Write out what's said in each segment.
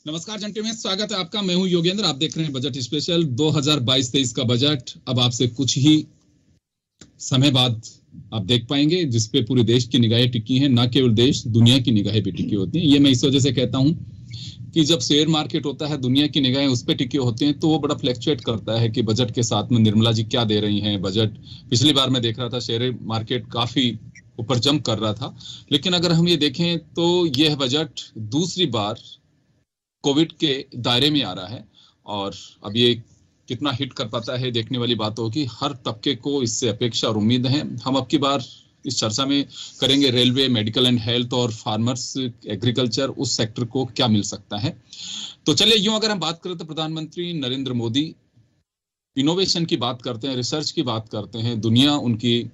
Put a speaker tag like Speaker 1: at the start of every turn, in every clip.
Speaker 1: नमस्कार जंटे में स्वागत है आपका। मैं हूं योगेंद्र। आप देख रहे हैं बजट स्पेशल 2022-23 का बजट। अब आपसे कुछ ही समय बाद आप देख पाएंगे जिसपे पूरे देश की निगाहें टिकी हैं। ना केवल देश, दुनिया की निगाहें भी टिकी होती हैं। ये मैं इस वजह से कहता हूं कि जब शेयर मार्केट होता है, दुनिया की निगाहें उस पर टिकी होती हैं, तो वो बड़ा फ्लक्चुएट करता है कि बजट के साथ में निर्मला जी क्या दे रही हैं। बजट पिछली बार मैं देख रहा था, शेयर मार्केट काफी ऊपर जंप कर रहा था, लेकिन अगर हम ये देखें तो यह बजट दूसरी बार कोविड के दायरे में आ रहा है। और अब ये कितना हिट कर पाता है देखने वाली बात होगी। हर तबके को इससे अपेक्षा और उम्मीद है। हम अब की बार इस चर्चा में करेंगे रेलवे, मेडिकल एंड हेल्थ और फार्मर्स, एग्रीकल्चर, उस सेक्टर को क्या मिल सकता है। तो चलिए, यूं अगर हम बात करें तो प्रधानमंत्री नरेंद्र मोदी इनोवेशन की बात करते हैं, रिसर्च की बात करते हैं। दुनिया उनकी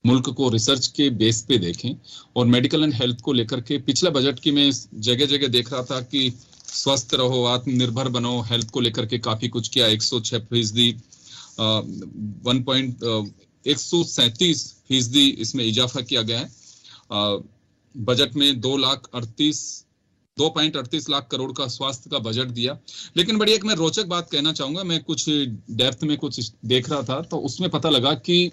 Speaker 1: मुल्क को रिसर्च के बेस पे देखें। और मेडिकल एंड हेल्थ को लेकर के पिछले बजट की मैं जगह जगह देख रहा था कि स्वस्थ रहो, आत्मनिर्भर बनो, हेल्थ को लेकर के काफी कुछ किया। 106% 137% इसमें इजाफा किया गया है। बजट में 2.38 लाख करोड़ का स्वास्थ्य का बजट दिया। लेकिन बड़ी एक मैं रोचक बात कहना चाहूंगा। मैं कुछ डेप्थ में कुछ देख रहा था तो उसमें पता लगा कि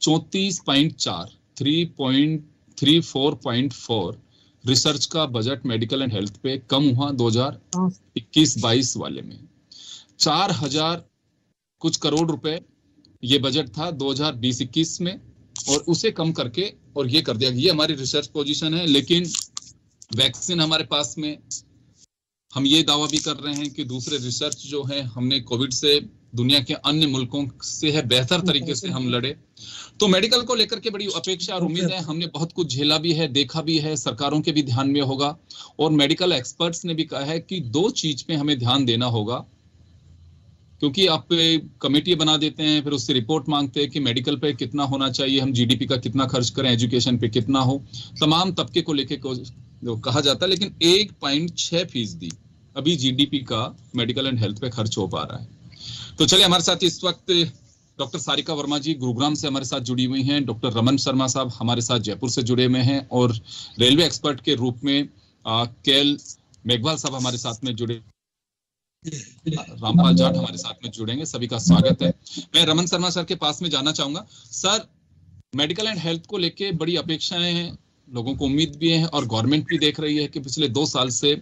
Speaker 1: 3.4 रिसर्च का बजट मेडिकल एंड हेल्थ पे कम हुआ 2021-22 वाले में। 4000 कुछ करोड़ रुपए ये बजट था 2020-21 में, और उसे कम करके और ये कर दिया। ये हमारी रिसर्च पोजीशन है। लेकिन वैक्सीन हमारे पास में, हम ये दावा भी कर रहे हैं कि दूसरे रिसर्च जो है हमने कोविड से दुनिया के अन्य मुल्कों से है बेहतर तरीके से हम लड़े। तो मेडिकल को लेकर के बड़ी अपेक्षा और उम्मीद है। हमने बहुत कुछ झेला भी है, देखा भी है, सरकारों के भी ध्यान में होगा। और मेडिकल एक्सपर्ट्स ने भी कहा है कि दो चीज पे हमें ध्यान देना होगा, क्योंकि आप कमेटी बना देते हैं, फिर उससे रिपोर्ट मांगते हैं कि मेडिकल पे कितना होना चाहिए, हम जीडीपी का कितना खर्च करें, एजुकेशन पे कितना हो, तमाम तबके को लेकर कहा जाता है। लेकिन 1.6% अभी जीडीपी का मेडिकल एंड हेल्थ पे खर्च हो पा रहा है। तो चलिए, हमारे साथ इस वक्त डॉक्टर सारिका वर्मा जी गुरुग्राम से हमारे साथ जुड़ी हुई हैं। डॉक्टर रमन शर्मा साहब हमारे साथ जयपुर से जुड़े हुए हैं। और रेलवे एक्सपर्ट के रूप में केएल मेघवाल साहब हमारे साथ में जुड़े, रामपाल जाट हमारे साथ में जुड़ेंगे। सभी का स्वागत है। मैं रमन शर्मा सर के पास में जाना चाहूंगा। सर, मेडिकल एंड हेल्थ को लेके बड़ी अपेक्षाएं हैं, लोगों को उम्मीद भी है, और गवर्नमेंट भी देख रही है कि पिछले 2 साल से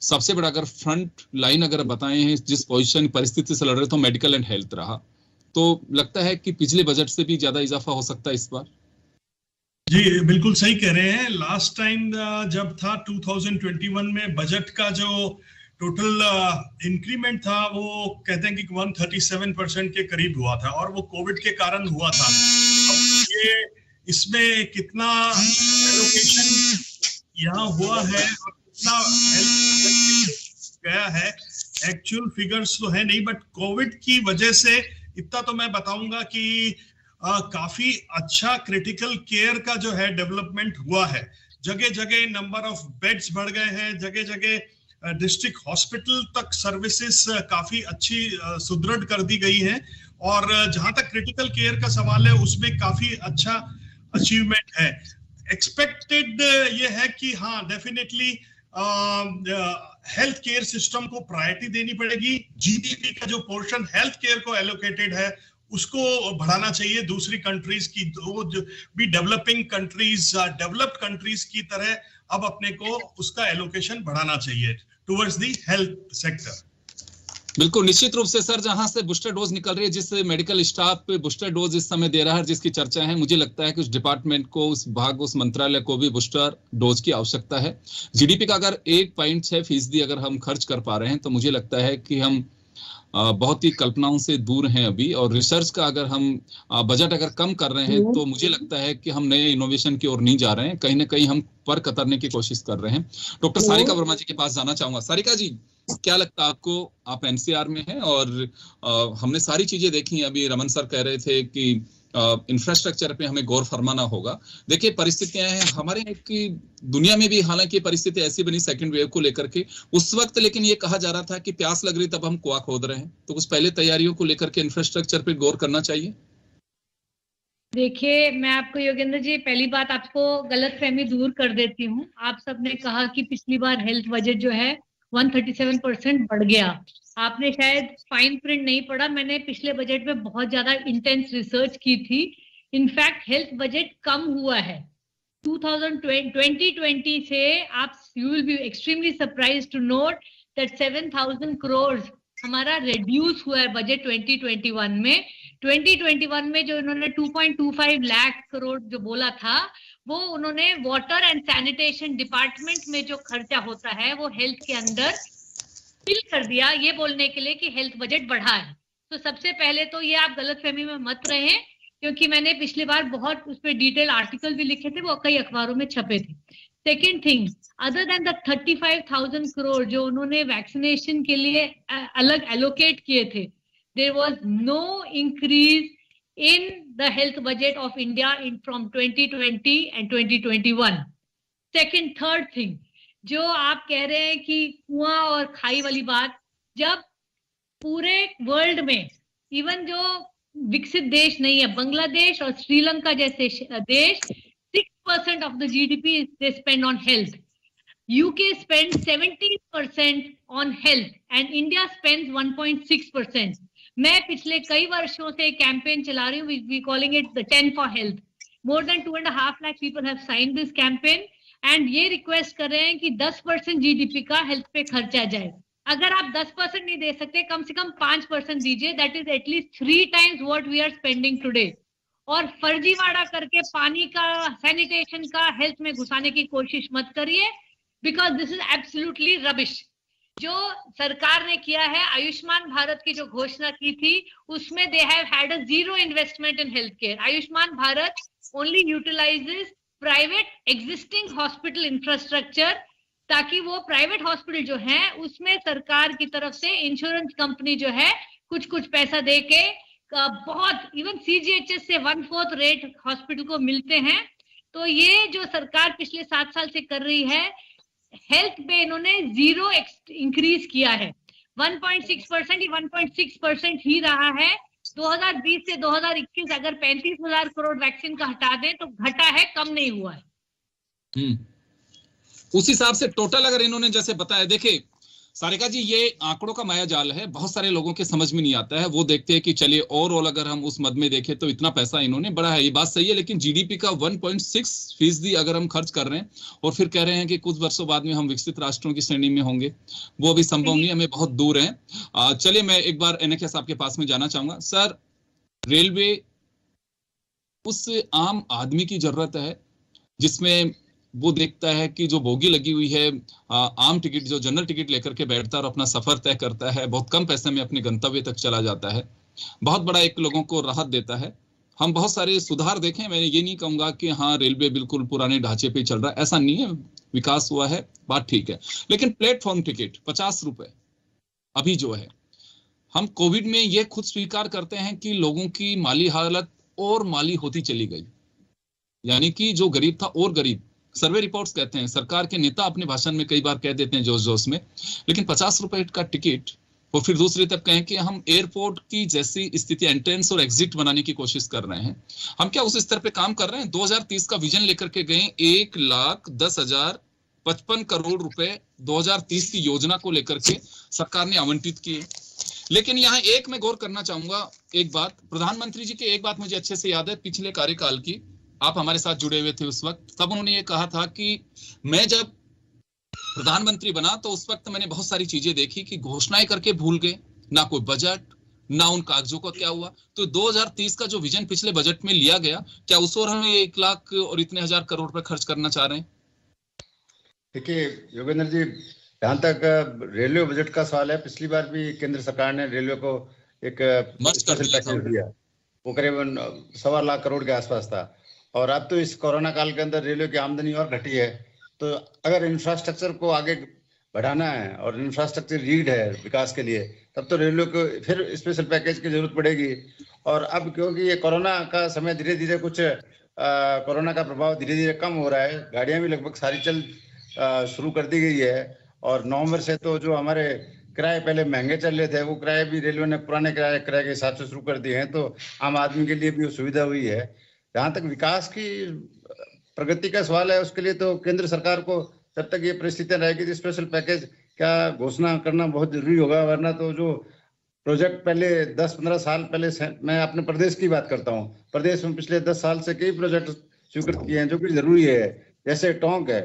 Speaker 1: सबसे बड़ा अगर फ्रंट लाइन अगर बताए हैं, जिस पोजीशन परिस्थिति से लड़ रहे तो मेडिकल एंड हेल्थ रहा। तो लगता है कि पिछले बजट से भी ज्यादा इजाफा हो सकता है इस बार।
Speaker 2: जी बिल्कुल सही कह रहे हैं। लास्ट टाइम जब था 2021 में बजट का जो टोटल इंक्रीमेंट था वो कहते हैं कि 137% के करीब हुआ था, और वो कोविड के कारण हुआ था। अब ये इसमें कितना एलोकेशन यहाँ हुआ है और कितना गया है, एक्चुअल फिगर्स तो है नहीं, बट कोविड की वजह से इतना तो मैं बताऊंगा कि काफी अच्छा क्रिटिकल केयर का जो है डेवलपमेंट हुआ है। जगह जगह नंबर ऑफ बेड्स बढ़ गए हैं, जगह जगह डिस्ट्रिक्ट हॉस्पिटल तक सर्विसेज काफी अच्छी सुदृढ़ कर दी गई है। और जहां तक क्रिटिकल केयर का सवाल है उसमें काफी अच्छा अचीवमेंट है। एक्सपेक्टेड ये है कि हाँ, डेफिनेटली हेल्थ केयर सिस्टम को प्रायोरिटी देनी पड़ेगी। जीडीपी का जो पोर्शन हेल्थ केयर को एलोकेटेड है उसको बढ़ाना चाहिए। दूसरी कंट्रीज की, जो भी डेवलपिंग कंट्रीज, डेवलप्ड कंट्रीज की तरह अब अपने को उसका एलोकेशन बढ़ाना चाहिए टुवर्ड्स द हेल्थ सेक्टर।
Speaker 1: बिल्कुल, निश्चित रूप से सर, जहां से बूस्टर डोज निकल रही है, जिस मेडिकल स्टाफ पे बूस्टर डोज इस समय दे रहा है, जिसकी चर्चा है, मुझे लगता है कि उस डिपार्टमेंट को, उस भाग, उस मंत्रालय को भी बूस्टर डोज की आवश्यकता है। जीडीपी का अगर 1.6% अगर हम खर्च कर पा रहे हैं तो मुझे लगता है कि हम बहुत ही कल्पनाओं से दूर हैं अभी। और रिसर्च का अगर हम बजट अगर कम कर रहे हैं तो मुझे लगता है कि हम नए इनोवेशन की ओर नहीं जा रहे हैं, कहीं ना कहीं हम पर कतरने की कोशिश कर रहे हैं। डॉक्टर सारिका वर्मा जी के पास जाना चाहूंगा। सारिका जी, क्या लगता है आपको? आप एनसीआर में हैं और हमने सारी चीजें देखी हैं। अभी रमन सर कह रहे थे कि इंफ्रास्ट्रक्चर पे हमें गौर फरमाना होगा। देखिए, परिस्थितियां हैं हमारे की दुनिया में भी, हालांकि परिस्थिति ऐसी बनी सेकंड वेव को लेकर के उस वक्त, लेकिन ये कहा जा रहा था कि प्यास लग रही तब हम कुआं खोद रहे हैं। तो कुछ पहले तैयारियों को लेकर के इंफ्रास्ट्रक्चर पे गौर करना चाहिए।
Speaker 3: देखिए, मैं आपको योगेंद्र जी पहली बात आपको गलतफहमी दूर कर देती हूँ। आप सबने कहा कि पिछली बार हेल्थ बजट जो है 137% बढ़ गया। आपने शायद फाइन प्रिंट नहीं पढ़ा, मैंने पिछले बजट में बहुत ज्यादा इंटेंस रिसर्च की थी। इनफैक्ट हेल्थ बजट कम हुआ है 2020 से। आप you will be extremely surprise to note that 7,000 crore हमारा रिड्यूस हुआ है बजट 2021 में। 2021 में जो इन्होंने 2.25 लाख करोड़ जो बोला था, वो उन्होंने वाटर एंड सैनिटेशन डिपार्टमेंट में जो खर्चा होता है वो हेल्थ के अंदर फिल कर दिया, ये बोलने के लिए कि हेल्थ बजट बढ़ा है। तो सबसे पहले तो ये आप गलतफहमी में मत रहें, क्योंकि मैंने पिछली बार बहुत उस पर डिटेल आर्टिकल भी लिखे थे, वो कई अखबारों में छपे थे। Second thing, other than the 35,000 crore जो उन्होंने वैक्सीनेशन के लिए अलग एलोकेट किए थे, there was no increase in the health budget of India from 2020 and 2021. Second, third thing, जो आप कह रहे हैं कि कुआं और खाई वाली बात, जब पूरे वर्ल्ड में इवन जो विकसित देश नहीं है, बांग्लादेश और श्रीलंका जैसे देश 6% of the GDP they spend on health. UK spends 17% on health and India spends 1.6%. मैं पिछले कई वर्षों से कैंपेन चला रही हूँ, we calling it the 10 for health. More than 2.5 lakh people have signed this campaign and ये रिक्वेस्ट कर रहे हैं कि 10% GDP का हेल्थ पे खर्चा जाए। अगर आप 10% नहीं दे सकते, कम से कम 5% दीजिए, that is at least 3 times what we are spending today. और फर्जीवाड़ा करके पानी का, सैनिटेशन का हेल्थ में घुसाने की कोशिश मत करिए, because this is absolutely rubbish. जो सरकार ने किया है, आयुष्मान भारत की जो घोषणा की थी, उसमें they have had a zero investment in health care. Ayushman Bharat only utilises private existing hospital infrastructure, ताकि वो प्राइवेट हॉस्पिटल जो है उसमें सरकार की तरफ से इंश्योरेंस कंपनी जो है कुछ कुछ पैसा दे के बहुत, इवन CGHS से 1/4 रेट हॉस्पिटल को मिलते हैं। तो ये जो सरकार पिछले 7 साल से कर रही है, हेल्थ पे इन्होंने जीरो इंक्रीज किया है। 1.6% ही 1.6% ही रहा है। 2020 से 2021 अगर 35,000 करोड़ वैक्सीन का हटा दें तो घटा है, कम नहीं हुआ है।
Speaker 1: उस हिसाब से टोटल अगर इन्होंने जैसे बताया, देखिए सारिका जी, ये आंकड़ों का माया जाल है, बहुत सारे लोगों के समझ में नहीं आता है। वो देखते हैं कि चलिए ओवरऑल अगर हम उस मद में देखें तो इतना पैसा इन्होंने बढ़ा है, ये बात सही है, लेकिन जीडीपी का 1.6% अगर हम खर्च कर रहे हैं और फिर कह रहे हैं कि कुछ वर्षों बाद में हम विकसित राष्ट्रों की श्रेणी में होंगे, वो अभी संभव नहीं, हमें बहुत दूर है। चलिए मैं एक बार NHS साहब के पास में जाना चाहूंगा। सर, रेलवे उस आम आदमी की जरूरत है जिसमें वो देखता है कि जो बोगी लगी हुई है, आम टिकट, जो जनरल टिकट लेकर के बैठता है और अपना सफर तय करता है, बहुत कम पैसे में अपने गंतव्य तक चला जाता है, बहुत बड़ा एक लोगों को राहत देता है। हम बहुत सारे सुधार देखें, मैं ये नहीं कहूंगा कि हाँ रेलवे बिल्कुल पुराने ढांचे पे चल रहा है, ऐसा नहीं है, विकास हुआ है, बात ठीक है, लेकिन प्लेटफॉर्म टिकट 50 रुपए अभी जो है, हम कोविड में ये खुद स्वीकार करते हैं कि लोगों की माली हालत और माली होती चली गई, यानी कि जो गरीब था और गरीब, सर्वे रिपोर्ट्स कहते हैं, सरकार के नेता अपने भाषण में कई बार कह देते हैं जोश जोश में, लेकिन 50 रुपए का टिकट, और फिर दूसरी तरफ कहें कि हम एयरपोर्ट की जैसी स्थिति, एंट्रेंस और एग्जिट बनाने की कोशिश कर रहे हैं। हम क्या उस स्तर पे काम कर रहे हैं? 2030 का विजन लेकर के गए, 1,10,055 करोड़ रुपए 2030 की योजना को लेकर के सरकार ने आवंटित किए। लेकिन यहाँ एक मैं गौर करना चाहूंगा, एक बात, प्रधानमंत्री जी की एक बात मुझे अच्छे से याद है, पिछले कार्यकाल की, आप हमारे साथ जुड़े हुए थे उस वक्त, तब उन्होंने ये कहा था कि मैं जब प्रधानमंत्री बना तो उस वक्त मैंने बहुत सारी चीजें देखी कि घोषणाएं करके भूल गए, ना कोई बजट, ना उन कागजों का क्या हुआ। तो 2030 का जो विजन पिछले बजट में लिया गया, क्या उस ओर हम 1 लाख और इतने हजार करोड़ रुपए खर्च करना चाह रहे हैं?
Speaker 4: देखिए योगेंद्र जी, जहां तक रेलवे बजट का सवाल है, पिछली बार भी केंद्र सरकार ने रेलवे को एक स्पेशल पैकेज दिया, वो करीबन 1.25 लाख करोड़ के आसपास था। और अब तो इस कोरोना काल के अंदर रेलवे की आमदनी और घटी है, तो अगर इंफ्रास्ट्रक्चर को आगे बढ़ाना है और इंफ्रास्ट्रक्चर लीड है विकास के लिए, तब तो रेलवे को फिर स्पेशल पैकेज की जरूरत पड़ेगी। और अब क्योंकि ये कोरोना का समय धीरे धीरे कुछ कोरोना का प्रभाव धीरे धीरे कम हो रहा है, गाड़ियां भी लगभग सारी चल शुरू कर दी गई है। और नवंबर से तो जो हमारे किराए पहले महंगे चल रहे थे, वो किराए भी रेलवे ने पुराने किराए के हिसाब से शुरू कर दिए हैं, तो आम आदमी के लिए भी सुविधा हुई है। जहाँ तक विकास की प्रगति का सवाल है, उसके लिए तो केंद्र सरकार को जब तक ये परिस्थितियां रहेगी तो स्पेशल पैकेज का घोषणा करना बहुत जरूरी होगा, वरना तो जो प्रोजेक्ट पहले 10-15 साल पहले मैं अपने प्रदेश की बात करता हूँ, प्रदेश में पिछले 10 साल से कई प्रोजेक्ट स्वीकृत किए हैं जो कि जरूरी है। जैसे टोंक है,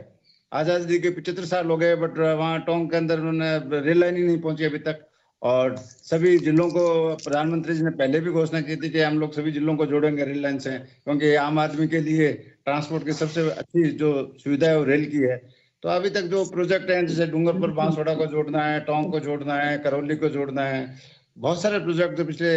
Speaker 4: आजादी के 75 साल हो गए, बट वहाँ टोंक के अंदर उन्होंने रेल लाइन ही नहीं पहुंची अभी तक। और सभी जिलों को प्रधानमंत्री जी ने पहले भी घोषणा की थी कि हम लोग सभी जिलों को जोड़ेंगे रेल लाइन से, क्योंकि आम आदमी के लिए ट्रांसपोर्ट की सबसे अच्छी जो सुविधा है वो रेल की है। तो अभी तक जो प्रोजेक्ट हैं, जैसे डूंगरपुर बांसवाड़ा को जोड़ना है, टोंक को जोड़ना है, करौली को जोड़ना है, बहुत सारे प्रोजेक्ट जो पिछले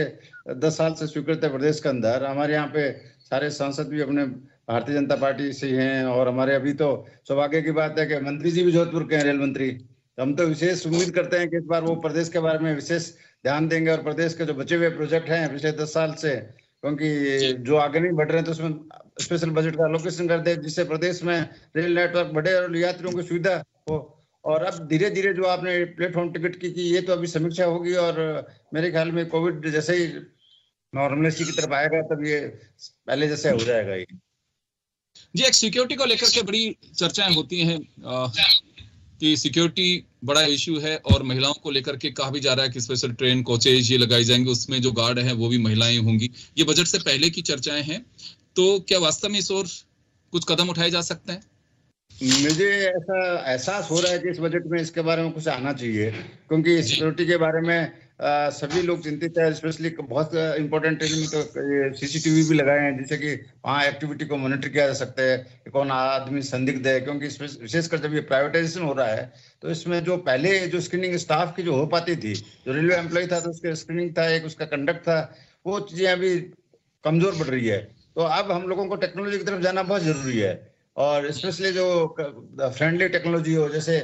Speaker 4: 10 साल से स्वीकृत है प्रदेश के अंदर। हमारे यहाँ पे सारे सांसद भी अपने भारतीय जनता पार्टी से हैं, और हमारे अभी तो सौभाग्य की बात है कि मंत्री जी भी जोधपुर के हैं, रेल मंत्री। तो हम तो विशेष उम्मीद करते हैं कि इस बार वो प्रदेश के बारे में विशेष ध्यान देंगे, और प्रदेश के जो बचे हुए प्रोजेक्ट हैं पिछले 10 साल से, क्योंकि जो आगे नहीं बढ़ रहे हैं, तो उसमें स्पेशल बजट का एलोकेशन कर दे, जिससे प्रदेश में रेल नेटवर्क बढ़े और यात्रियों को सुविधा हो। और अब धीरे धीरे जो आपने प्लेटफॉर्म टिकट की ये तो अभी समीक्षा होगी, और मेरे ख्याल में कोविड जैसे ही नॉर्मलिटी की तरफ आएगा तब ये पहले जैसे हो जाएगा। ये
Speaker 1: जी, एक सिक्योरिटी को लेकर के बड़ी चर्चाएं होती हैं कि सिक्योरिटी बड़ा इश्यू है, और महिलाओं को लेकर के कहा भी जा रहा है कि स्पेशल ट्रेन कोचेज ये लगाई जाएंगे, उसमें जो गार्ड हैं वो भी महिलाएं होंगी। ये बजट से पहले की चर्चाएं हैं, तो क्या वास्तव में इस ओर कुछ कदम उठाए जा सकते हैं?
Speaker 4: मुझे ऐसा एहसास हो रहा है कि इस बजट में इसके बारे में कुछ आना चाहिए, क्योंकि सिक्योरिटी के बारे में सभी लोग चिंतित है। स्पेशली बहुत इंपॉर्टेंट ट्रेन में तो सीसीटीवी भी लगाए हैं, जिससे कि वहाँ एक्टिविटी को मॉनिटर किया जा सकता है कि कौन आदमी संदिग्ध है। क्योंकि विशेषकर जब ये प्राइवेटाइजेशन हो रहा है, तो इसमें जो पहले जो स्क्रीनिंग स्टाफ की जो हो पाती थी, जो रेलवे एम्प्लॉय था तो उसके स्क्रीनिंग था, एक उसका कंडक्ट था, वो चीजें अभी कमजोर पड़ रही है। तो अब हम लोगों को टेक्नोलॉजी की तरफ जाना बहुत जरूरी है, और स्पेशली जो फ्रेंडली टेक्नोलॉजी हो, जैसे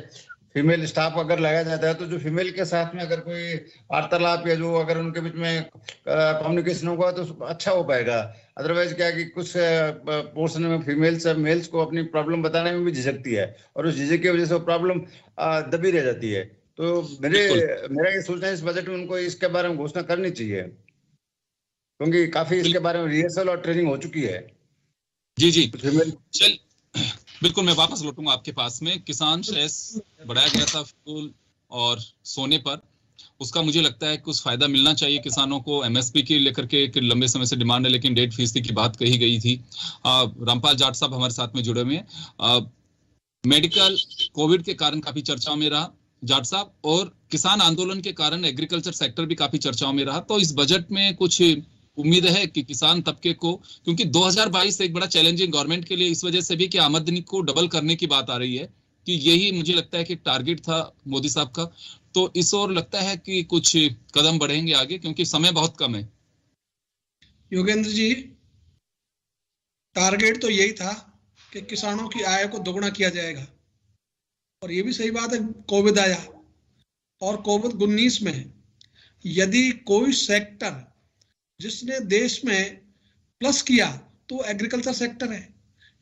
Speaker 4: फीमेल स्टाफ अगर लगाया जाता है, तो जो फीमेल के साथ में अगर कोई वार्तालाप या जो अगर उनके बीच में कम्युनिकेशन होगा तो अच्छा हो पाएगा। अदरवाइज क्या कि कुछ पोर्शन में फीमेल्स मेल्स को अपनी प्रॉब्लम बताने में भी झिझकती है, और उस झिझक की वजह से वो प्रॉब्लम दबी रह जाती है। तो मेरा ये सोचना है इस बजट में उनको इसके बारे में घोषणा करनी चाहिए, क्योंकि काफी इसके बारे में रिहर्सल और ट्रेनिंग हो चुकी है।
Speaker 1: जी जी, चल बिल्कुल, मैं वापस लौटूंगा आपके पास में। किसान सेस बढ़ाया गया था फ्यूल और सोने पर, उसका मुझे लगता है कुछ फायदा मिलना चाहिए किसानों को। एमएसपी की लेकर के एक लंबे समय से डिमांड है, लेकिन 1.5% की बात कही गई थी। रामपाल जाट साहब हमारे साथ में जुड़े हुए हैं। मेडिकल कोविड के कारण काफी चर्चाओं में रहा जाट साहब, और किसान आंदोलन के कारण एग्रीकल्चर सेक्टर भी काफी चर्चाओं में रहा। तो इस बजट में कुछ उम्मीद है कि किसान तबके को, क्योंकि 2022 एक बड़ा चैलेंजिंग गवर्नमेंट के लिए इस वजह से भी कि आमदनी को डबल करने की बात आ रही है, कि यही मुझे लगता है कि टारगेट था मोदी साहब का। तो इस ओर लगता है कि कुछ कदम बढ़ेंगे आगे, क्योंकि समय बहुत कम है।
Speaker 5: योगेंद्र जी, टारगेट तो यही था कि किसानों की आय को दोगुना किया जाएगा, और ये भी सही बात है। कोविड आया, और कोविड-19 में यदि कोई सेक्टर जिसने देश में प्लस किया तो एग्रीकल्चर सेक्टर है।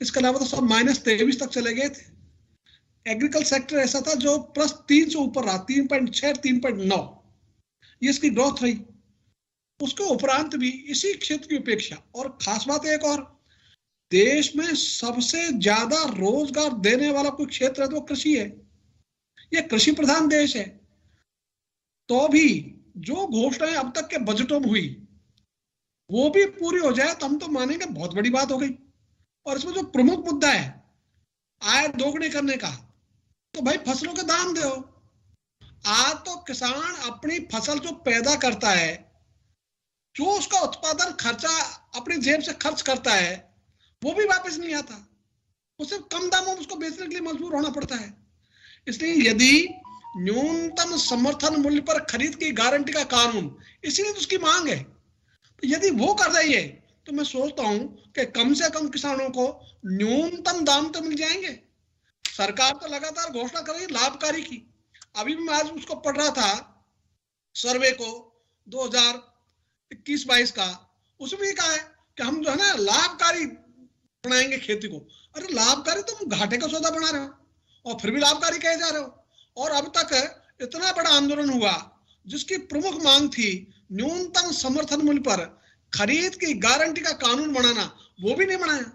Speaker 5: इसके अलावा तो सब -23 तक चले गए थे। एग्रीकल्चर सेक्टर ऐसा था जो +3 से ऊपर रहा, 3.6, 3.9 ये इसकी ग्रोथ रही। उसके उपरांत भी इसी क्षेत्र की उपेक्षा, और खास बात एक और, देश में सबसे ज्यादा रोजगार देने वाला कोई क्षेत्र है तो कृषि है। यह कृषि प्रधान देश है। तो भी जो घोषणाएं अब तक के बजटों में हुई वो भी पूरी हो जाए तो हम तो मानेंगे बहुत बड़ी बात हो गई। और इसमें जो प्रमुख मुद्दा है आय दोगुनी करने का, तो भाई फसलों के दाम दो। आज तो किसान अपनी फसल जो पैदा करता है, जो उसका उत्पादन खर्चा अपनी जेब से खर्च करता है, वो भी वापस नहीं आता। उसे कम दामों में उसको बेचने के लिए मजबूर होना पड़ता है। इसलिए यदि न्यूनतम समर्थन मूल्य पर खरीद की गारंटी का कानून, इसीलिए तो उसकी मांग है, तो यदि वो कर रही है तो मैं सोचता हूं कि कम से कम किसानों को न्यूनतम दाम तो मिल जाएंगे। सरकार तो लगातार घोषणा कर रही है लाभकारी की। अभी भी मैं आज उसको पढ़ रहा था, सर्वे को 2021-22 का, उसमें भी कहा है कि हम जो है ना लाभकारी बनाएंगे खेती को। अरे लाभकारी, तुम घाटे का सौदा बना रहे हो और फिर भी लाभकारी कहे जा रहे हो। और अब तक इतना बड़ा आंदोलन हुआ जिसकी प्रमुख मांग थी न्यूनतम समर्थन मूल्य पर खरीद की गारंटी का कानून बनाना, वो भी नहीं बनाया।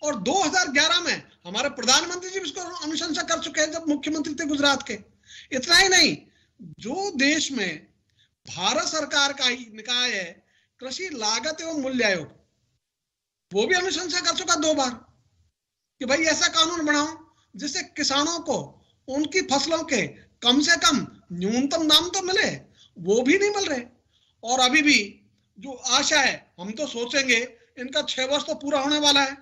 Speaker 5: और 2011 में हमारे प्रधानमंत्री जी इसको अनुशंसा कर चुके हैं जब मुख्यमंत्री थे गुजरात के। इतना ही नहीं, जो देश में भारत सरकार का ही निकाय है कृषि लागत एवं मूल्य आयोग, वो भी अनुशंसा कर चुका 2 बार कि भाई ऐसा कानून बनाओ जिससे किसानों को उनकी फसलों के कम से कम न्यूनतम दाम तो मिले, वो भी नहीं मिल रहे। और अभी भी जो आशा है, हम तो सोचेंगे इनका 6 वर्ष तो पूरा होने वाला है,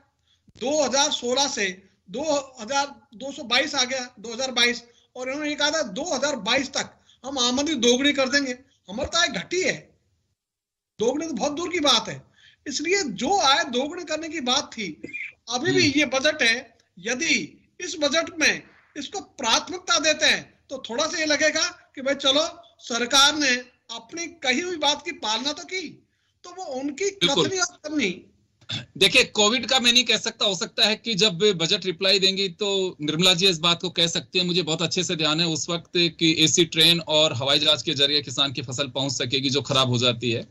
Speaker 5: 2016 से 2222 आ गया 2022, और इन्होंने कहा था 2022 तक हम आमदनी दोगुनी कर देंगे। हमारी तो आय घटी है, दोगुनी तो बहुत दूर की बात है। इसलिए जो आय दोगुनी करने की बात थी, अभी भी ये बजट है, यदि इस बजट में इसको प्राथमिकता देते हैं तो थोड़ा सा ये लगेगा कि भाई चलो सरकार ने अपनी कही हुई बात की पालना तो की, तो वो उनकी कथनी और करनी।
Speaker 1: देखिए, कोविड का मैं नहीं कह सकता, हो सकता है कि जब बजट रिप्लाई देंगी तो निर्मला जी इस बात को कह सकते हैं। मुझे बहुत अच्छे से ध्यान है उस वक्त कि एसी ट्रेन और हवाई जहाज के जरिए किसान की फसल पहुंच सकेगी जो खराब हो जाती है,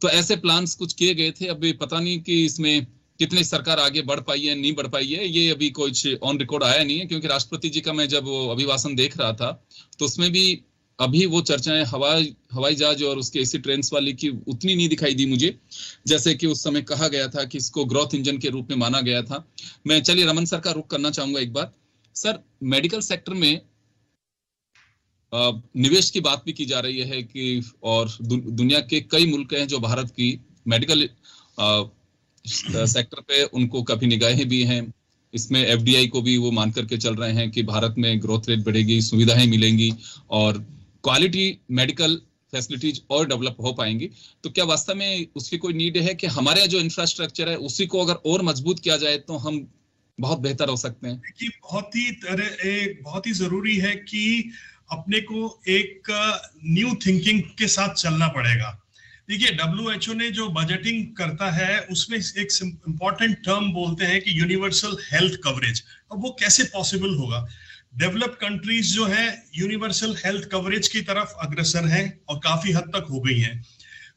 Speaker 1: तो ऐसे प्लान्स कुछ किए गए थे। अभी पता नहीं कि इसमें कितनी सरकार आगे बढ़ पाई है, नहीं बढ़ पाई है, ये अभी कुछ ऑन रिकॉर्ड आया नहीं है, क्योंकि राष्ट्रपति जी का मैं जब अभिभाषण देख रहा था तो उसमें भी अभी वो चर्चाएं हवाई जहाज और उसके एसी ट्रेन वाली की उतनी नहीं दिखाई दी मुझे, जैसे कि उस समय कहा गया था कि इसको ग्रोथ इंजन के रूप में माना गया था। मैं चलिए रमन सर का रुख करना चाहूंगा एक बार। सर, मेडिकल सेक्टर में निवेश की बात भी की जा रही है कि और दुनिया के कई मुल्क हैं जो भारत की मेडिकल सेक्टर पे उनको काफी निगाहें भी हैं। इसमें एफडीआई को भी वो मान करके चल रहे हैं कि भारत में ग्रोथ रेट बढ़ेगी, सुविधाएं मिलेंगी और क्वालिटी मेडिकल फैसिलिटीज और डेवलप हो पाएंगी। तो क्या वास्तव में उसकी कोई नीड है कि हमारे जो इंफ्रास्ट्रक्चर है उसी को अगर और मजबूत किया जाए तो हम बहुत बेहतर हो सकते हैं?
Speaker 2: कि बहुत ही जरूरी है कि अपने को एक न्यू थिंकिंग के साथ चलना पड़ेगा। देखिए, WHO ने जो बजटिंग करता है उसमें एक इंपॉर्टेंट टर्म बोलते हैं कि यूनिवर्सल हेल्थ कवरेज। अब वो कैसे पॉसिबल होगा? डेवलप कंट्रीज जो है यूनिवर्सल हेल्थ कवरेज की तरफ अग्रसर हैं और काफी हद तक हो गई हैं।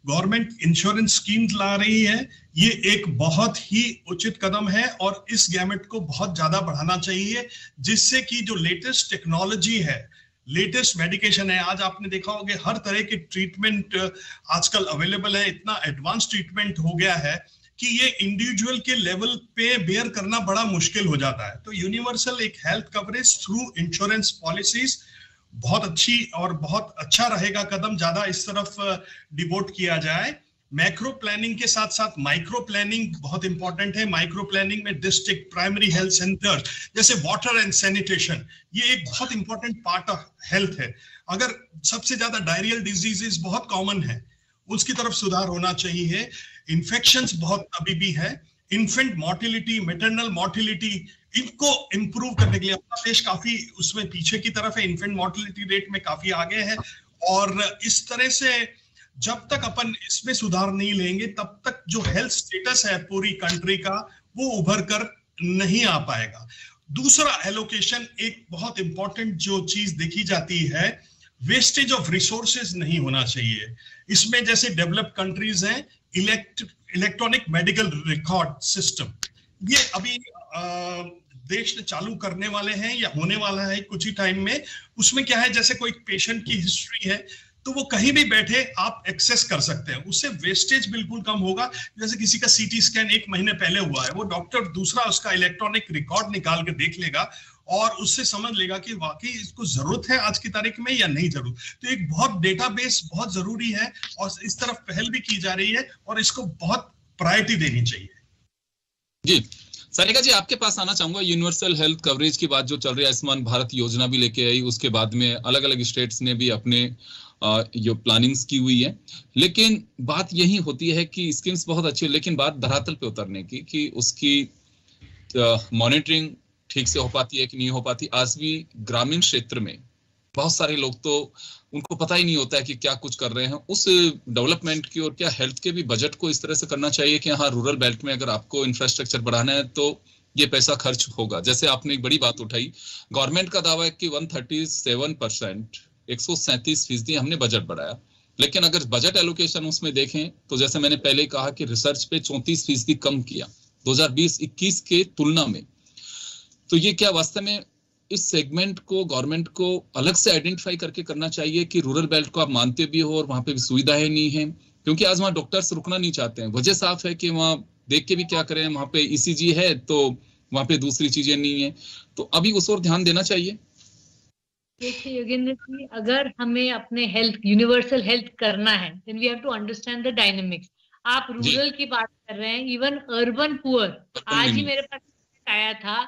Speaker 2: गवर्नमेंट इंश्योरेंस स्कीम ला रही है, ये एक बहुत ही उचित कदम है और इस गैमेट को बहुत ज्यादा बढ़ाना चाहिए, जिससे कि जो लेटेस्ट टेक्नोलॉजी है, लेटेस्ट मेडिकेशन है, आज आपने देखा होगा हर तरह के ट्रीटमेंट आजकल अवेलेबल है, इतना एडवांस ट्रीटमेंट हो गया है कि ये इंडिविजुअल के लेवल पे बेयर करना बड़ा मुश्किल हो जाता है। तो यूनिवर्सल एक health coverage through insurance policies बहुत अच्छी और बहुत अच्छा रहेगा कदम, ज्यादा इस तरफ डिवोट किया जाए। मैक्रो प्लानिंग के साथ साथ माइक्रो प्लानिंग बहुत इंपॉर्टेंट है। माइक्रो प्लानिंग में डिस्ट्रिक्ट प्राइमरी हेल्थ सेंटर जैसे वाटर एंड सैनिटेशन, ये एक बहुत इंपॉर्टेंट पार्ट ऑफ हेल्थ है। अगर सबसे ज्यादा डायरियल डिजीजेस बहुत कॉमन है, उसकी तरफ सुधार होना चाहिए। इन्फेक्शंस बहुत अभी भी है। इन्फेंट मोर्टिलिटी, मैटरनल मोर्टिलिटी, इनको इंप्रूव करने के लिए अपना देश काफी उसमें पीछे की तरफ है, इन्फेंट मोर्टिलिटी रेट में काफी आगे है। और इस तरह से जब तक अपन इसमें सुधार नहीं लेंगे तब तक जो हेल्थ स्टेटस है पूरी कंट्री का वो उभर कर नहीं आ पाएगा। दूसरा, एलोकेशन एक बहुत इंपॉर्टेंट जो चीज देखी जाती है, वेस्टेज ऑफ रिसोर्सेज नहीं होना चाहिए। इसमें जैसे डेवलप कंट्रीज हैं, इलेक्ट्रॉनिक मेडिकल रिकॉर्ड सिस्टम, ये अभी देश ने चालू करने वाले हैं या होने वाला है कुछ ही टाइम में। उसमें क्या है, जैसे कोई पेशेंट की हिस्ट्री है तो वो कहीं भी बैठे आप एक्सेस कर सकते हैं, उससे वेस्टेज बिल्कुल कम होगा। जैसे किसी का सीटी स्कैन 1 महीने पहले हुआ है, वो डॉक्टर दूसरा उसका इलेक्ट्रॉनिक रिकॉर्ड निकाल के देख लेगा और उससे समझ लेगा कि वाकई इसको जरूरत है आज की तारीख में या नहीं जरूरत। तो एक बहुत डेटाबेस बहुत जरूरी है और इस तरफ पहल भी की जा रही है और इसको बहुत प्रायोरिटी देनी चाहिए।
Speaker 1: जी सारिका जी, आपके पास आना चाहूंगा। यूनिवर्सल हेल्थ कवरेज की बात जो चल रही है, आयुष्मान भारत योजना भी लेके आई, उसके बाद में अलग अलग स्टेट्स ने भी अपने जो प्लानिंग्स की हुई है, लेकिन बात यही होती है कि स्कीम्स बहुत अच्छी है, लेकिन बात धरातल पे उतरने की कि उसकी मॉनिटरिंग ठीक से हो पाती है कि नहीं हो पाती। आज भी ग्रामीण क्षेत्र में बहुत सारे लोग तो उनको पता ही नहीं होता है कि क्या कुछ कर रहे हैं उस डेवलपमेंट की। और क्या हेल्थ के भी बजट को इस तरह से करना चाहिए कि हाँ, रूरल बेल्ट में अगर आपको इंफ्रास्ट्रक्चर बढ़ाना है तो ये पैसा खर्च होगा। जैसे आपने एक बड़ी बात उठाई, गवर्नमेंट का दावा है कि 137%, 137% हमने बजट बढ़ाया, लेकिन अगर बजट एलोकेशन उसमें देखें तो जैसे मैंने पहले कहा कि रिसर्च पे 34% कम किया 2020-21 के तुलना में। तो ये क्या वास्तव में इस सेगमेंट को गवर्नमेंट को अलग से आइडेंटिफाई करके करना चाहिए कि रूरल बेल्ट को आप मानते भी हो और वहां पे भी सुविधाएं नहीं है, क्योंकि आज वहां डॉक्टर्स रुकना नहीं चाहते हैं। वजह साफ है कि वहां देख के भी क्या करें, वहां पे ईसीजी है तो वहां पे दूसरी चीजें नहीं है, तो अभी उस ओर ध्यान देना चाहिए।
Speaker 3: देखिए योगेंद्र जी, अगर हमें अपने हेल्थ यूनिवर्सल हेल्थ करना है then we have to understand the dynamics. आप रूरल की बात कर रहे हैं, इवन अर्बन पुअर, आज ही मेरे पास आया था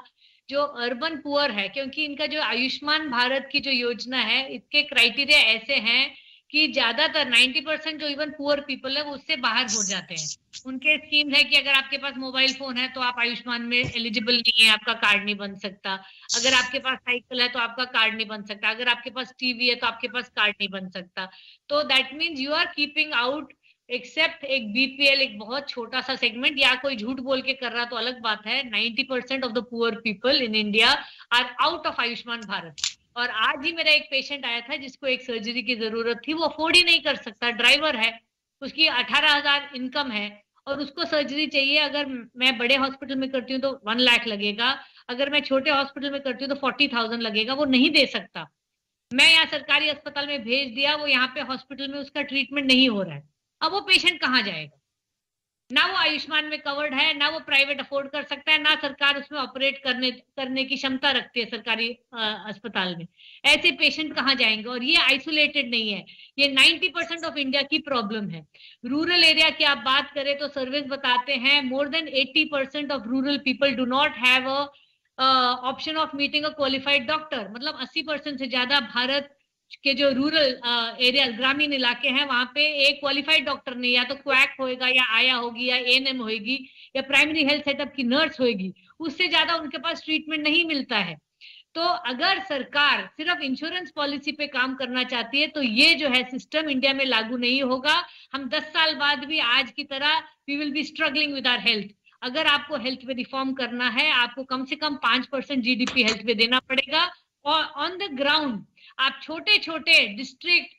Speaker 3: जो अर्बन पुअर है, क्योंकि इनका जो आयुष्मान भारत की जो योजना है इसके क्राइटेरिया ऐसे हैं कि ज्यादातर 90% जो इवन पुअर पीपल है वो उससे बाहर हो जाते हैं। उनके स्कीम है कि अगर आपके पास मोबाइल फोन है तो आप आयुष्मान में एलिजिबल नहीं है, आपका कार्ड नहीं बन सकता। अगर आपके पास साइकिल है तो आपका कार्ड नहीं बन सकता। अगर आपके पास टीवी है तो आपके पास कार्ड नहीं बन सकता। तो that means you are keeping out except एक बीपीएल, एक बहुत छोटा सा सेगमेंट, या कोई झूठ बोल के कर रहा तो अलग बात है। 90% of the poor people in India are out of Ayushman Bharat. और आज ही मेरा एक पेशेंट आया था जिसको एक सर्जरी की जरूरत थी, वो अफोर्ड ही नहीं कर सकता, ड्राइवर है, उसकी 18,000 इनकम है और उसको सर्जरी चाहिए। अगर मैं बड़े हॉस्पिटल में करती हूँ तो 1 लाख लगेगा, अगर मैं छोटे हॉस्पिटल में करती हूँ तो 40,000 लगेगा, वो नहीं दे सकता। मैं यहाँ सरकारी अस्पताल में भेज दिया, वो यहाँ पे हॉस्पिटल में उसका ट्रीटमेंट नहीं हो रहा है। अब वो पेशेंट कहाँ जाएगा? ना वो आयुष्मान में कवर्ड है, ना वो प्राइवेट अफोर्ड कर सकता है, ना सरकार उसमें ऑपरेट करने की क्षमता रखती है सरकारी अस्पताल में। ऐसे पेशेंट कहाँ जाएंगे? और ये आइसोलेटेड नहीं है, ये 90% ऑफ इंडिया की प्रॉब्लम है। रूरल एरिया की आप बात करें तो सर्वेस बताते हैं more than 80% of rural people do not have a option of meeting a qualified doctor. मतलब 80% से ज्यादा भारत के जो रूरल एरिया, ग्रामीण इलाके हैं, वहां पे एक क्वालिफाइड डॉक्टर नहीं, या तो क्वैक होएगा, या आया होगी, या एएनएम होगी, या प्राइमरी हेल्थ सेटअप की नर्स होगी, उससे ज्यादा उनके पास ट्रीटमेंट नहीं मिलता है। तो अगर सरकार सिर्फ इंश्योरेंस पॉलिसी पे काम करना चाहती है तो ये जो है सिस्टम इंडिया में लागू नहीं होगा। हम 10 साल बाद भी आज की तरह we will be struggling with our health. अगर आपको हेल्थ पे रिफॉर्म करना है, आपको कम से कम 5% जीडीपी हेल्थ पे देना पड़ेगा। और ऑन द ग्राउंड आप छोटे छोटे डिस्ट्रिक्ट,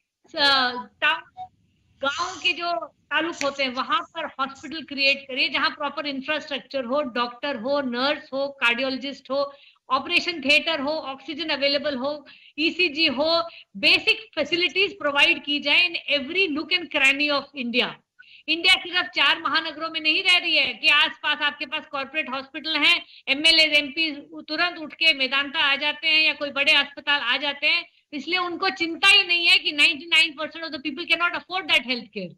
Speaker 3: गांव के जो तालुक होते हैं वहां पर हॉस्पिटल क्रिएट करिए जहां प्रॉपर इंफ्रास्ट्रक्चर हो, डॉक्टर हो, नर्स हो, कार्डियोलॉजिस्ट हो, ऑपरेशन थिएटर हो, ऑक्सीजन अवेलेबल हो, ईसीजी हो, बेसिक फैसिलिटीज प्रोवाइड की जाए in every nook and cranny of India. India सिर्फ 4 महानगरों में नहीं रह रही है कि आसपास आपके पास कॉर्पोरेट हॉस्पिटल हैं, एमएलए एमपी तुरंत उठ के मैदानता आ जाते हैं या कोई बड़े अस्पताल आ जाते हैं, इसलिए उनको चिंता ही नहीं है कि 99% of the people can not afford that health care.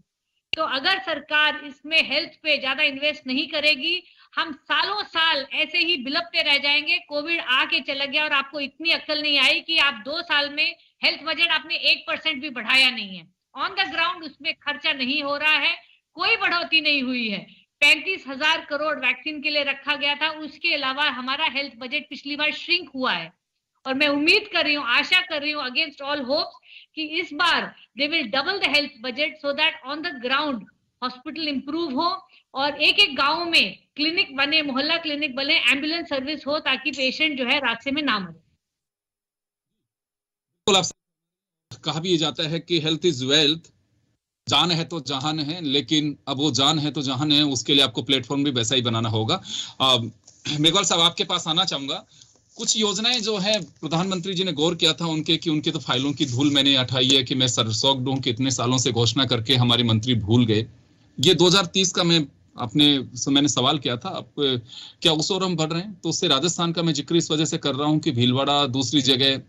Speaker 3: तो अगर सरकार इसमें हेल्थ पे ज्यादा इन्वेस्ट नहीं करेगी, हम सालों साल ऐसे ही बिलपते रह जाएंगे। कोविड आके चला गया और आपको इतनी अक्ल नहीं आई कि आप 2 साल में हेल्थ बजट आपने 1% भी बढ़ाया नहीं है। ऑन द ग्राउंड उसमें खर्चा नहीं हो रहा है, कोई बढ़ोतरी नहीं हुई है। 35,000 करोड़ वैक्सीन के लिए रखा गया था, उसके अलावा हमारा हेल्थ बजट पिछली बार श्रिंक हुआ है। और मैं उम्मीद कर रही हूँ, आशा कर रही हूँ अगेंस्ट ऑल होप्स कि इस बार they will double the health budget so that on the ground hospital improve हो और एक एक गांव में क्लिनिक बने, मोहल्ला क्लिनिक बने, एम्बुलेंस सर्विस हो, ताकि पेशेंट जो है रास्ते में ना मरे।
Speaker 1: कहा भी जाता है कि हेल्थ इज वेल्थ, जान है तो जहान है, लेकिन अब वो जान है तो जहान है, उसके लिए आपको प्लेटफॉर्म भी वैसा ही बनाना होगा। मेघवाल साहब आपके पास आना चाहूंगा। कुछ योजनाएं जो है प्रधानमंत्री जी ने गौर किया था उनके तो फाइलों की धूल मैंने उठाई है कि मैं सरसौक दूं कि इतने सालों से घोषणा करके हमारे मंत्री भूल गए। ये 2030 का मैंने सवाल किया था, अब क्या उस ओर हम बढ़ रहे हैं? तो उससे राजस्थान का मैं जिक्र इस वजह से कर रहा हूं कि भीलवाड़ा दूसरी जगह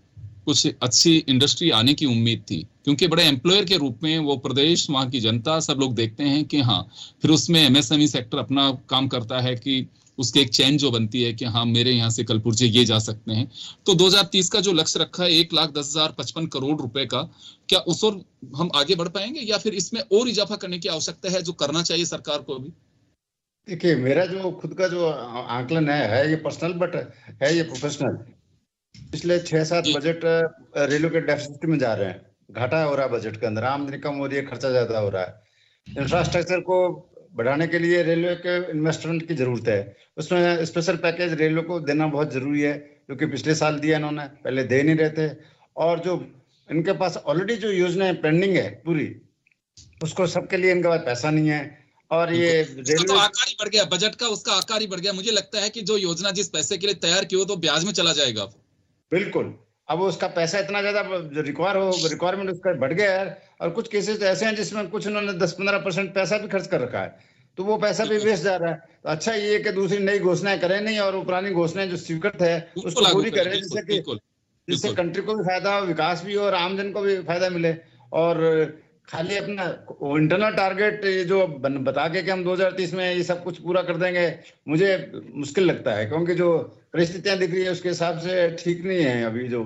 Speaker 1: कुछ अच्छी इंडस्ट्री आने की उम्मीद थी, क्योंकि बड़े एम्प्लॉयर के रूप में वो प्रदेश, वहां की जनता, सब लोग देखते हैं कि हाँ, फिर उसमें एमएसएमई सेक्टर अपना काम करता है कि उसके एक चैन जो बनती है कि हाँ मेरे यहाँ से कलपुर्जे ये जा सकते हैं। तो 2030 का जो लक्ष्य रखा है 1,10,055 करोड़ रुपए का, क्या उस ओर हम आगे बढ़ पाएंगे या फिर इसमें और इजाफा करने की आवश्यकता है, जो करना चाहिए सरकार को अभी?
Speaker 4: देखिए, मेरा जो खुद का जो आंकलन है ये पर्सनल बट है ये प्रोफेशनल। पिछले 6-7 बजट रेलवे के डेफिसिट में जा रहे हैं, घाटा हो रहा है बजट के अंदर, आमदनी कम हो रही है, खर्चा ज्यादा हो रहा है। इंफ्रास्ट्रक्चर को बढ़ाने के लिए रेलवे के इन्वेस्टमेंट की जरूरत है, उसमें स्पेशल पैकेज रेलवे को देना बहुत जरूरी है, क्योंकि पिछले साल दिया इन्होंने, पहले दे नहीं रहे थे। और जो इनके पास ऑलरेडी जो योजनाएं पेंडिंग है पूरी, उसको सबके लिए इनके पास पैसा नहीं है। और ये रेलवे
Speaker 1: तो आकार ही बढ़ गया बजट का, उसका आकार ही बढ़ गया। मुझे लगता है कि जो योजना जिस पैसे के लिए तैयार की हो तो ब्याज में चला जाएगा।
Speaker 4: बिल्कुल। अब उसका पैसा इतना ज्यादा रिक्वायरमेंट उसका बढ़ गया है, और कुछ केसेस ऐसे हैं जिसमें कुछ उन्होंने 10-15% पैसा भी खर्च कर रखा है, तो वो पैसा भी वेस्ट जा रहा है। तो अच्छा ये कि दूसरी नई घोषणाएं करें नहीं, और वो पुरानी घोषणाएं जो स्वीकृत है उसको पूरी करें, जिससे कंट्री को भी फायदा हो, विकास भी हो, और आमजन को भी फायदा मिले। और खाली अपना इंटरनल टारगेट जो बता के कि हम 2030 में ये सब कुछ पूरा कर देंगे, मुझे मुश्किल लगता है, क्योंकि जो परिस्थितियां दिख रही है उसके हिसाब से ठीक नहीं है अभी जो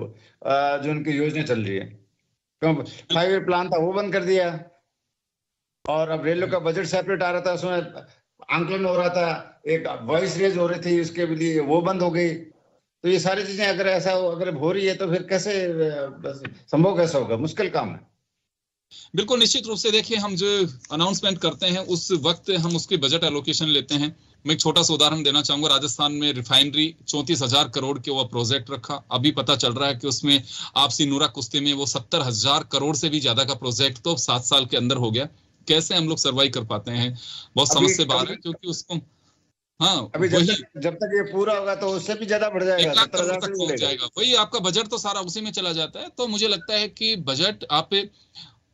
Speaker 4: उनकी योजना चल रही है। क्यों 5 ईयर प्लान था वो बंद कर दिया, और अब रेलवे का बजट सेपरेट आ रहा था, उसमें आंकलन हो रहा था, एक वॉइस रेज हो रही थी उसके लिए, वो बंद हो गई। तो ये सारी चीजें अगर हो रही है तो फिर कैसे संभव कैसे होगा, मुश्किल काम है।
Speaker 1: बिल्कुल निश्चित रूप से। देखिए, हम जो अनाउंसमेंट करते हैं उस वक्त हम उसके बजट एलोकेशन लेते हैं। मैं एक छोटा सा उदाहरण देना चाहूंगा। राजस्थान में रिफाइनरी 34,000 करोड़ के वो प्रोजेक्ट रखा, अभी पता चल रहा है कि उसमें आपसी नूरा कुश्ती में वो 70,000 करोड़ से भी ज्यादा का प्रोजेक्ट तो 7 साल के अंदर हो गया। कैसे हम लोग सर्वाइव कर पाते हैं, बहुत समझ से बाहर है, क्योंकि उसको
Speaker 4: अभी जब तक ये पूरा होगा तो उससे भी ज्यादा बढ़ जाएगा,
Speaker 1: 1,00,000 तक पहुंच जाएगा। वही आपका बजट तो सारा उसी में चला जाता है। तो मुझे लगता है कि बजट आप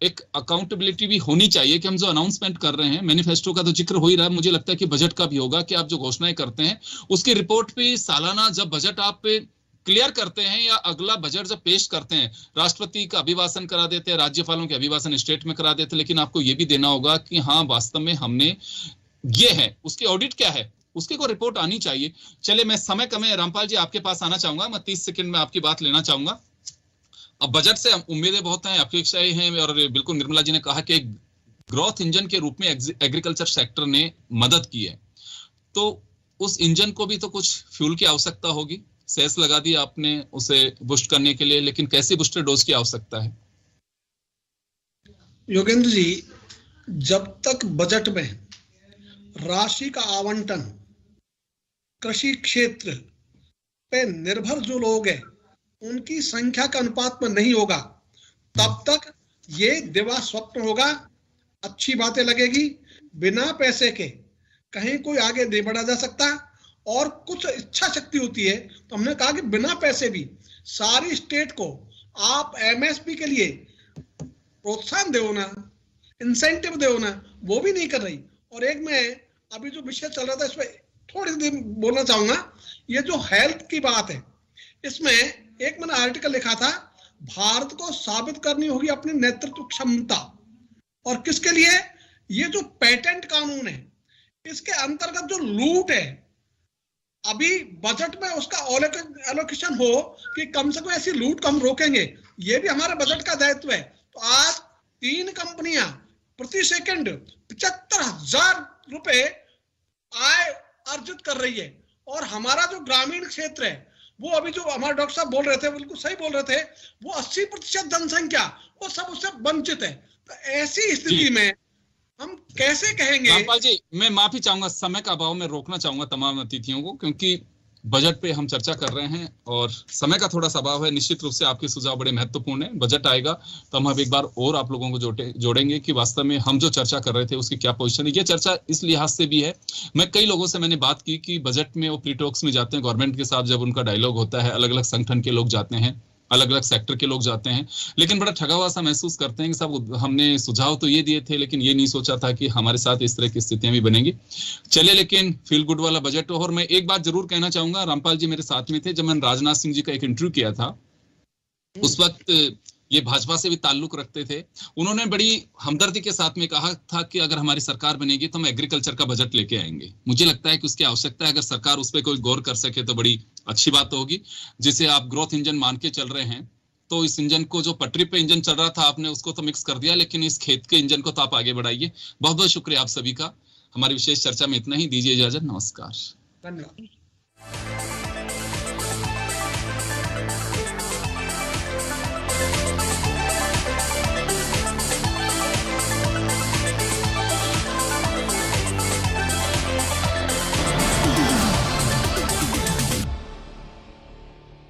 Speaker 1: एक अकाउंटेबिलिटी भी होनी चाहिए कि हम जो अनाउंसमेंट कर रहे हैं, मैनिफेस्टो का तो जिक्र हो ही रहा है, मुझे लगता है कि बजट का भी होगा कि आप जो घोषणाएं करते हैं उसकी रिपोर्ट भी सालाना जब बजट आप क्लियर करते हैं या अगला बजट जब पेश करते हैं, राष्ट्रपति का अभिभाषण करा देते हैं, राज्यपालों के अभिभाषण स्टेट में करा देते हैं, लेकिन आपको ये भी देना होगा कि हाँ वास्तव में हमने ये है, उसकी ऑडिट क्या है, उसकी को रिपोर्ट आनी चाहिए। चलिए, मैं समय कम है, रामपाल जी आपके पास आना चाहूंगा, मैं 30 सेकंड में आपकी बात लेना चाहूंगा। अब बजट से उम्मीदें बहुत हैं, अपेक्षाएं हैं, और बिल्कुल निर्मला जी ने कहा कि एक ग्रोथ इंजन के रूप में एग्रीकल्चर सेक्टर ने मदद की है, तो उस इंजन को भी तो कुछ फ्यूल की आवश्यकता होगी। सेस लगा दी आपने उसे बूस्ट करने के लिए, लेकिन कैसी बूस्टर डोज की आवश्यकता है?
Speaker 5: योगेंद्र जी, जब तक बजट में राशि का आवंटन कृषि क्षेत्र पे निर्भर जो लोग हैं उनकी संख्या के अनुपात में नहीं होगा, तब तक ये दिवा स्वप्न होगा। अच्छी बातें लगेगी, बिना पैसे के कहीं कोई आगे नहीं बढ़ा जा सकता, और कुछ इच्छा शक्ति होती है तो हमने कहा कि बिना पैसे भी सारी स्टेट को आप एमएसपी के लिए प्रोत्साहन दो ना, इंसेंटिव दो ना, वो भी नहीं कर रही। और एक मैं अभी जो विषय चल रहा था इसमें थोड़ी सी बोलना चाहूंगा, ये जो हेल्थ की बात है, इसमें एक मैंने आर्टिकल लिखा था, भारत को साबित करनी होगी अपनी नेतृत्व क्षमता। और किसके लिए? ये जो पेटेंट कानून है इसके अंतर्गत जो लूट है, अभी बजट में उसका एलोकेशन हो कि कम से कम ऐसी लूट को हम रोकेंगे, ये भी हमारे बजट का दायित्व है। तो आज 3 कंपनियां प्रति सेकंड 75,000 रुपए आय अर्जित कर रही है, और हमारा जो ग्रामीण क्षेत्र है वो अभी जो हमारे डॉक्टर साहब बोल रहे थे, बिल्कुल सही बोल रहे थे, वो 80% जनसंख्या वो सब उससे वंचित है। तो ऐसी स्थिति में हम कैसे कहेंगे?
Speaker 1: रामपाल जी, मैं माफी चाहूंगा, समय का अभाव में रोकना चाहूंगा तमाम अतिथियों को, क्योंकि बजट पे हम चर्चा कर रहे हैं और समय का थोड़ा सा अभाव है। निश्चित रूप से आपके सुझाव बड़े महत्वपूर्ण है। बजट आएगा तो हम अब एक बार और आप लोगों को जोड़ेंगे कि वास्तव में हम जो चर्चा कर रहे थे उसकी क्या पोजीशन है। ये चर्चा इस लिहाज से भी है, मैं कई लोगों से मैंने बात की कि बजट में वो प्री टॉक्स में जाते हैं गवर्नमेंट के साथ, जब उनका डायलॉग होता है, अलग अलग संगठन के लोग जाते हैं, अलग अलग सेक्टर के लोग जाते हैं, लेकिन बड़ा ठगा हुआ सा महसूस करते हैं कि सब हमने सुझाव तो ये दिए थे, लेकिन ये नहीं सोचा था कि हमारे साथ इस तरह की स्थितियां भी बनेंगी। चलिए, लेकिन फील गुड वाला बजट। और मैं एक बात जरूर कहना चाहूंगा, रामपाल जी मेरे साथ में थे जब मैंने राजनाथ सिंह जी का एक इंटरव्यू किया था, उस वक्त ये भाजपा से भी ताल्लुक रखते थे। उन्होंने बड़ी हमदर्दी के साथ में कहा था कि अगर हमारी सरकार बनेगी तो हम एग्रीकल्चर का बजट लेके आएंगे। मुझे लगता है कि उसकी आवश्यकता है, अगर सरकार उस पर कोई गौर कर सके तो बड़ी अच्छी बात होगी। जिसे आप ग्रोथ इंजन मान के चल रहे हैं, तो इस इंजन को, जो पटरी पे इंजन चल रहा था आपने उसको तो मिक्स कर दिया, लेकिन इस खेत के इंजन को तो आप आगे बढ़ाइए। बहुत बहुत शुक्रिया आप सभी का। हमारी विशेष चर्चा में इतना ही, दीजिए इजाजत, नमस्कार,
Speaker 5: धन्यवाद।